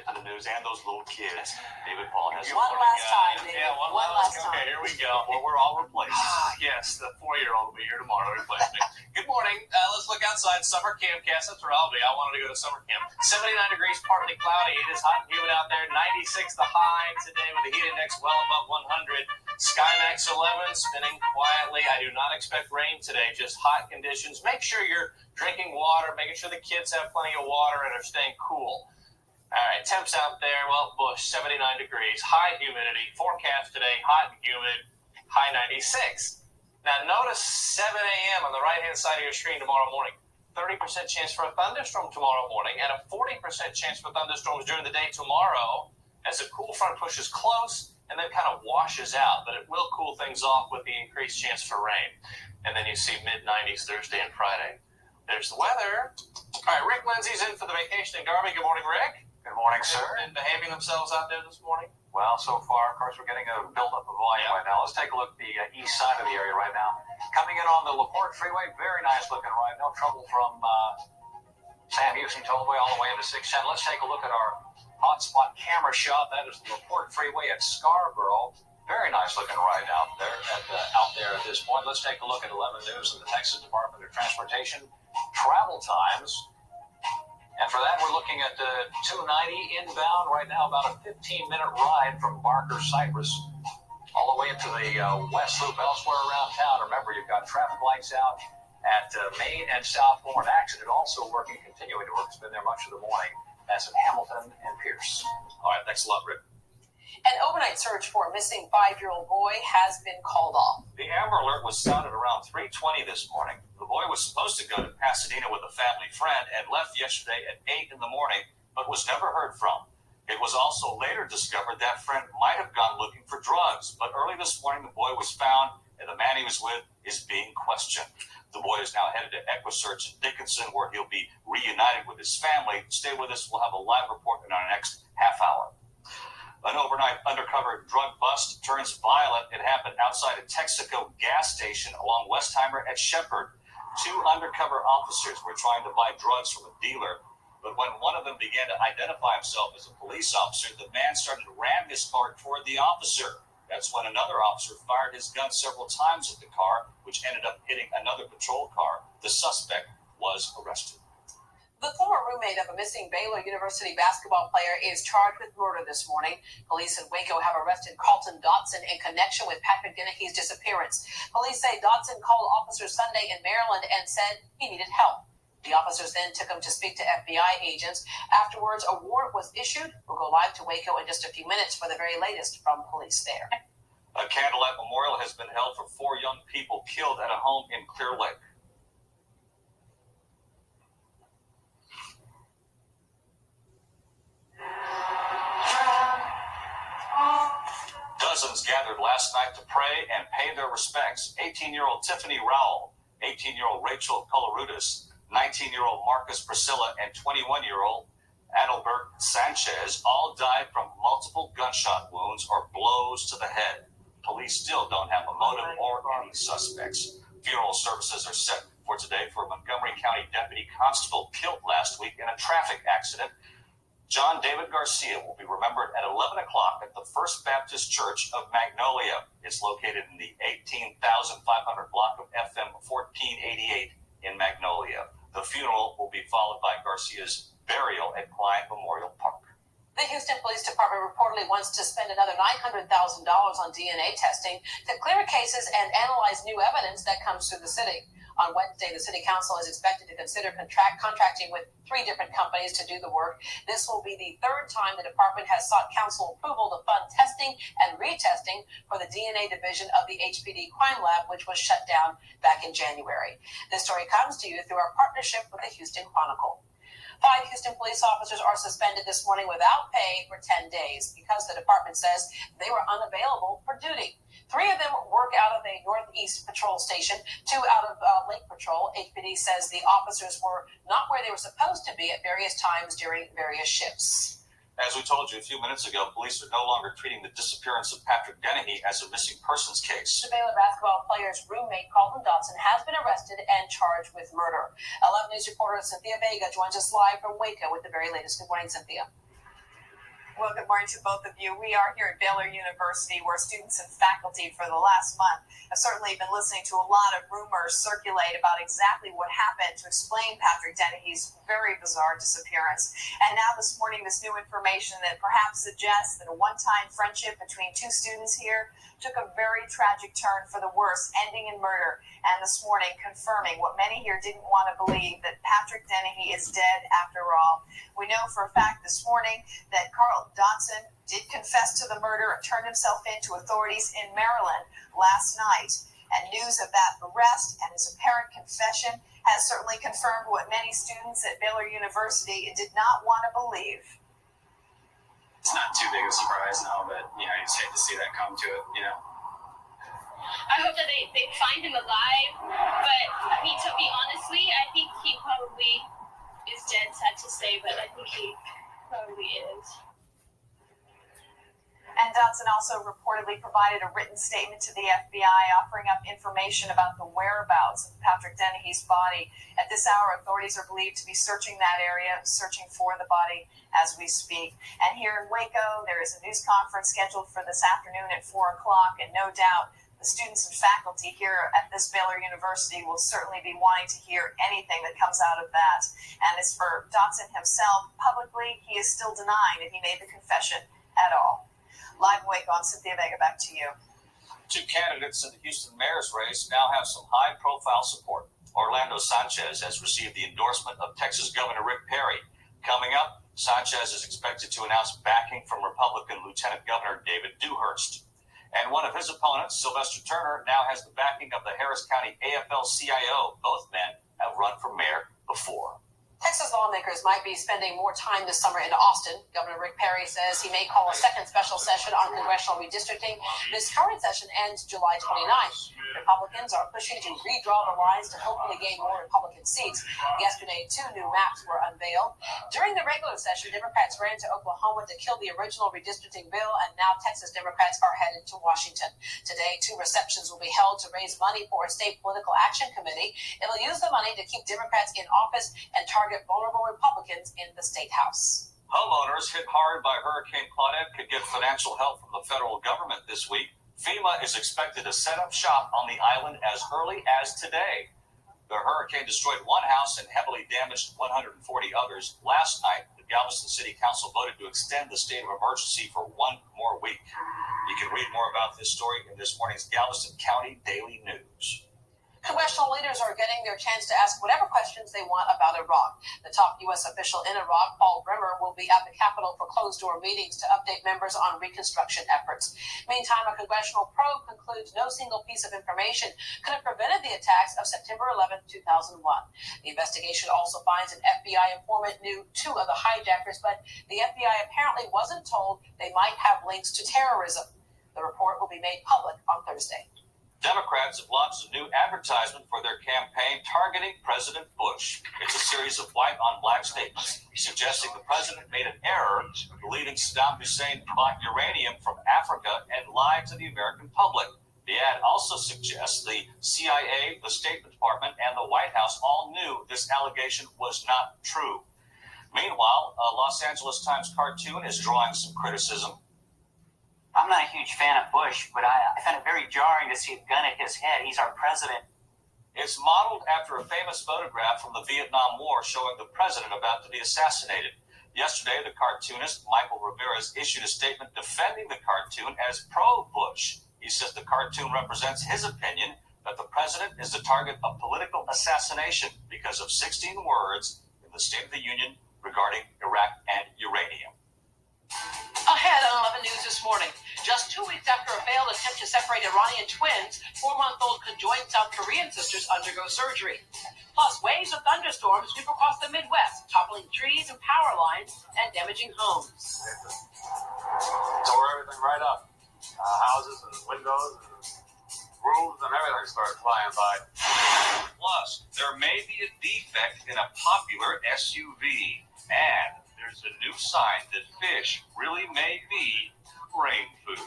get to the news and those little kids. David Paul has one last time, David. Yeah, one last time. Okay, here we go. Well, we're all replaced. Yes, the 4-year-old will be here tomorrow to replace me. Good morning. Let's look outside. Summer camp, Cass. That's where I'll be. I wanted to go to summer camp. 79 degrees, partly cloudy. It is hot and humid out there. 96 the high today with the heat index well above 100. Skymax 11 spinning quietly. I do not expect rain today, just hot conditions. Make sure you're drinking water, making sure the kids have plenty of water and are staying cool. All right, temps out there, well, Bush, 79 degrees, high humidity, forecast today, hot and humid, high 96. Now, notice 7 a.m. on the right-hand side of your screen tomorrow morning. 30% chance for a thunderstorm tomorrow morning and a 40% chance for thunderstorms during the day tomorrow as a cool front pushes close and then kind of washes out. But it will cool things off with the increased chance for rain. And then you see mid-90s Thursday and Friday. There's the weather. All right, Rick Lindsay's in for the vacation in Garvey. Good morning, Rick. Good morning, sir. And behaving themselves out there this morning? Well, so far, of course, we're getting a buildup of volume right now. Let's take a look at the east side of the area right now. Coming in on the LaPorte Freeway, very nice looking ride. No trouble from Sam Houston Tollway all the way into 610. Let's take a look at our hotspot camera shot. That is the LaPorte Freeway at Scarborough. Very nice looking ride out there at this point. Let's take a look at 11 News and the Texas Department of Transportation travel times. And for that, we're looking at 290 inbound right now, about a 15-minute ride from Barker, Cypress, all the way into the West Loop. Elsewhere around town, remember, you've got traffic lights out at Main and Southbourne. Accident also working, continuing to work. It's been there much of the morning. That's at Hamilton and Pierce. All right, thanks a lot, Rick. An overnight search for a missing 5-year-old boy has been called off. The Amber Alert was sounded around 3:20 this morning. The boy was supposed to go to Pasadena with a family friend and left yesterday at 8 in the morning, but was never heard from. It was also later discovered that friend might have gone looking for drugs, but early this morning the boy was found and the man he was with is being questioned. The boy is now headed to Equisearch in Dickinson, where he'll be reunited with his family. Stay with us. We'll have a live report in our next half hour. An overnight undercover drug bust turns violent. It happened outside a Texaco gas station along Westheimer at Shepherd. 2 undercover officers were trying to buy drugs from a dealer, but when one of them began to identify himself as a police officer, the man started to ram his car toward the officer. That's when another officer fired his gun several times at the car, which ended up hitting another patrol car. The suspect was arrested. The former roommate of a missing Baylor University basketball player is charged with murder this morning. Police in Waco have arrested Carlton Dotson in connection with Patrick Dennehy's disappearance. Police say Dotson called officers Sunday in Maryland and said he needed help. The officers then took him to speak to FBI agents. Afterwards, a warrant was issued. We'll go live to Waco in just a few minutes for the very latest from police there. A candlelight memorial has been held for 4 young people killed at a home in Clear Lake. Dozens gathered last night to pray and pay their respects. 18-year-old Tiffany Rowell, 18-year-old Rachel Colarudas, 19-year-old Marcus Priscilla, and 21-year-old Adalbert Sanchez all died from multiple gunshot wounds or blows to the head. Police still don't have a motive or any suspects. Funeral services are set for today for a Montgomery County deputy constable killed last week in a traffic accident. John David Garcia will be remembered at 11 o'clock at the First Baptist Church of Magnolia. It's located in the 18,500 block of FM 1488 in Magnolia. The funeral will be followed by Garcia's burial at Klein Memorial Park. The Houston Police Department reportedly wants to spend another $900,000 on DNA testing to clear cases and analyze new evidence that comes through the city. On Wednesday, the City Council is expected to consider contracting with 3 different companies to do the work. This will be the 3rd time the department has sought council approval to fund testing and retesting for the DNA division of the HPD Crime Lab, which was shut down back in January. This story comes to you through our partnership with the Houston Chronicle. 5 Houston police officers are suspended this morning without pay for 10 days because the department says they were unavailable for duty. 3 of them work out of a Northeast Patrol station, 2 out of Lake Patrol. HPD says the officers were not where they were supposed to be at various times during various shifts. As we told you a few minutes ago, police are no longer treating the disappearance of Patrick Dennehy as a missing persons case. The Baylor basketball player's roommate, Carlton Dotson, has been arrested and charged with murder. 11 News reporter Cynthia Vega joins us live from Waco with the very latest. Good morning, Cynthia. Well, good morning to both of you. We are here at Baylor University, where students and faculty for the last month have certainly been listening to a lot of rumors circulate about exactly what happened to explain Patrick Dennehy's very bizarre disappearance. And now this morning, this new information that perhaps suggests that a one-time friendship between two students here took a very tragic turn for the worse, ending in murder. And this morning, confirming what many here didn't want to believe, that Patrick Dennehy is dead after all. We know for a fact this morning that Carl Dotson did confess to the murder and turned himself in to authorities in Maryland last night. And news of that arrest and his apparent confession has certainly confirmed what many students at Baylor University did not want to believe. It's not too big of a surprise now, but, you just hate to see that come to it, I hope that they find him alive, but, to be honestly, I think he probably is dead, sad to say, but I think he probably is. And Dotson also reportedly provided a written statement to the FBI offering up information about the whereabouts of Patrick Dennehy's body. At this hour, authorities are believed to be searching that area, searching for the body as we speak. And here in Waco, there is a news conference scheduled for this afternoon at 4 o'clock, and no doubt the students and faculty here at this Baylor University will certainly be wanting to hear anything that comes out of that. And as for Dotson himself, publicly, he is still denying that he made the confession at all. Live in Waco, I'm Cynthia Vega, back to you. Two candidates in the Houston mayor's race now have some high-profile support. Orlando Sanchez has received the endorsement of Texas Governor Rick Perry. Coming up, Sanchez is expected to announce backing from Republican Lieutenant Governor David Dewhurst. And one of his opponents, Sylvester Turner, now has the backing of the Harris County AFL-CIO. Both men have run for mayor before. Texas lawmakers might be spending more time this summer in Austin. Governor Rick Perry says he may call a second special session on congressional redistricting. This current session ends July 29th. Republicans are pushing to redraw the lines to hopefully gain more Republican seats. Yesterday, 2 new maps were unveiled. During the regular session, Democrats ran to Oklahoma to kill the original redistricting bill, and now Texas Democrats are headed to Washington. Today, 2 receptions will be held to raise money for a state political action committee. It'll use the money to keep Democrats in office and target vulnerable Republicans in the state house. Homeowners hit hard by Hurricane Claudette could get financial help from the federal government this week. FEMA is expected to set up shop on the island as early as today. The hurricane destroyed one house and heavily damaged 140 others. Last night, the Galveston City Council voted to extend the state of emergency for 1 more week. You can read more about this story in this morning's Galveston County Daily News. Congressional leaders are getting their chance to ask whatever questions they want about Iraq. The top U.S. official in Iraq, Paul Bremer, will be at the Capitol for closed-door meetings to update members on reconstruction efforts. Meantime, a congressional probe concludes no single piece of information could have prevented the attacks of September 11, 2001. The investigation also finds an FBI informant knew 2 of the hijackers, but the FBI apparently wasn't told they might have links to terrorism. The report will be made public on Thursday. Democrats have launched a new advertisement for their campaign targeting President Bush. It's a series of white-on-black statements suggesting the president made an error believing Saddam Hussein bought uranium from Africa and lied to the American public. The ad also suggests the CIA, the State Department, and the White House all knew this allegation was not true. Meanwhile, a Los Angeles Times cartoon is drawing some criticism. I'm not a huge fan of Bush, but I found it very jarring to see a gun at his head. He's our president. It's modeled after a famous photograph from the Vietnam War showing the president about to be assassinated. Yesterday, the cartoonist Michael Ramirez issued a statement defending the cartoon as pro-Bush. He says the cartoon represents his opinion that the president is the target of political assassination because of 16 words in the State of the Union regarding Iraq and uranium. Ahead on 11 News this morning, just 2 weeks after a failed attempt to separate Iranian twins, 4-month-old conjoined South Korean sisters undergo surgery. Plus, waves of thunderstorms sweep across the Midwest, toppling trees and power lines and damaging homes. Tore everything right up. Houses and windows and roofs and everything started flying by. Plus, there may be a defect in a popular SUV. And there's a new sign that fish really may be brain food.